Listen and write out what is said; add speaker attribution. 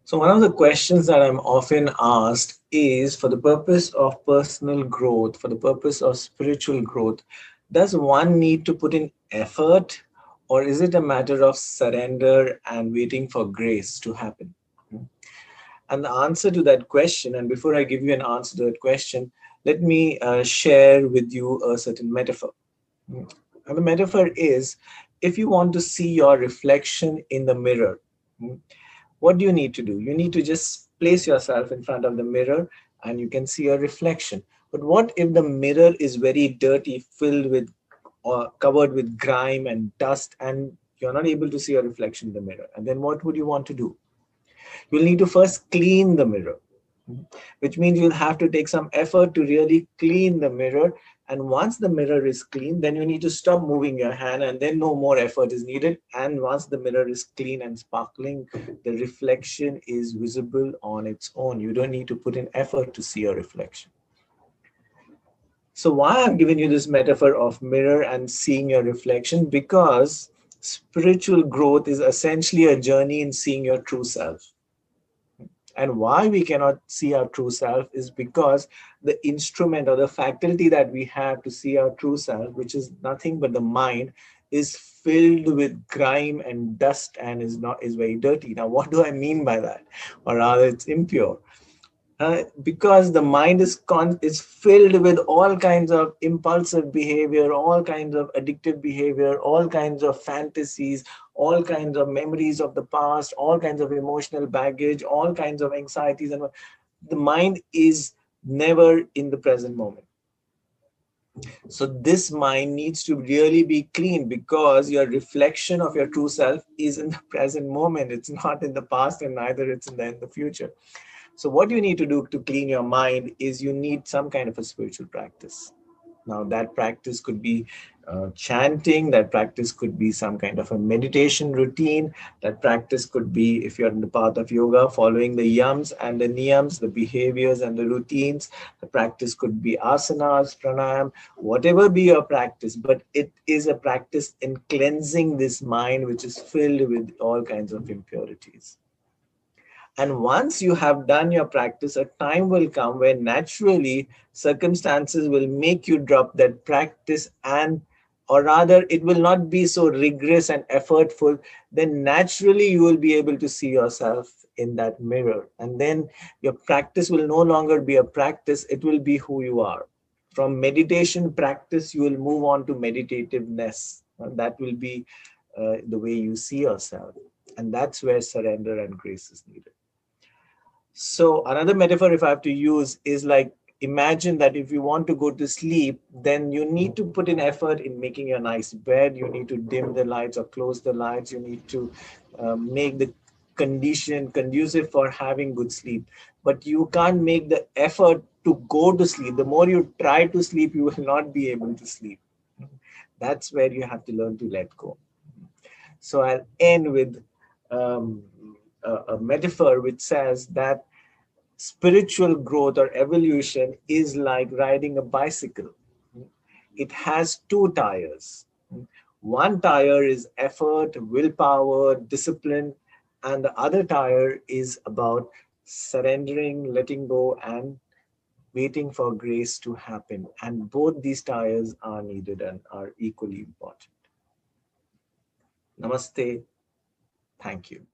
Speaker 1: So one of the questions that I'm often asked is, for the purpose of personal growth, for the purpose of spiritual growth, does one need to put in effort, or is it a matter of surrender and waiting for grace to happen? And the answer to that question, and before I give you an answer to that question, let me share with you a certain metaphor. And the metaphor is, if you want to see your reflection in the mirror, what do you need to do? You need to just place yourself in front of the mirror and you can see a reflection. But what if the mirror is very dirty, filled with or covered with grime and dust, and you're not able to see a reflection in the mirror? And then what would you want to do? You'll need to first clean the mirror, which means you'll have to take some effort to really clean the mirror. And once the mirror is clean, then you need to stop moving your hand, and then no more effort is needed. And once the mirror is clean and sparkling, the reflection is visible on its own. You don't need to put in effort to see a reflection. So why I'm giving you this metaphor of mirror and seeing your reflection? Because spiritual growth is essentially a journey in seeing your true self. And why we cannot see our true self is because the instrument or the faculty that we have to see our true self, which is nothing but the mind, is filled with grime and dust and is very dirty. Now, what do I mean by that? Or rather, it's impure. Because the mind is filled with all kinds of impulsive behavior, all kinds of addictive behavior, all kinds of fantasies, all kinds of memories of the past, all kinds of emotional baggage, all kinds of anxieties, and the mind is never in the present moment. So this mind needs to really be clean, because your reflection of your true self is in the present moment. It's not in the past, and neither it's in the future. So what you need to do to clean your mind is you need some kind of a spiritual practice. Now that practice could be chanting, that practice could be some kind of a meditation routine, that practice could be, if you're in the path of yoga, following the yams and the niyams, the behaviors and the routines. The practice could be asanas, pranayam, whatever be your practice, but it is a practice in cleansing this mind which is filled with all kinds of impurities. And once you have done your practice, a time will come where naturally circumstances will make you drop that practice, and or rather it will not be so rigorous and effortful. Then naturally you will be able to see yourself in that mirror. And then your practice will no longer be a practice, it will be who you are. From meditation practice, you will move on to meditativeness. And that will be the way you see yourself. And that's where surrender and grace is needed. So another metaphor, if I have to use, is like, imagine that if you want to go to sleep, then you need to put in effort in making a nice bed. You need to dim the lights or close the lights. You need to make the condition conducive for having good sleep. But you can't make the effort to go to sleep. The more you try to sleep, you will not be able to sleep. That's where you have to learn to let go. So I'll end with a metaphor which says that spiritual growth or evolution is like riding a bicycle. It has two tires. One tire is effort, willpower, discipline, and the other tire is about surrendering, letting go, and waiting for grace to happen. And both these tires are needed and are equally important. Namaste. Thank you.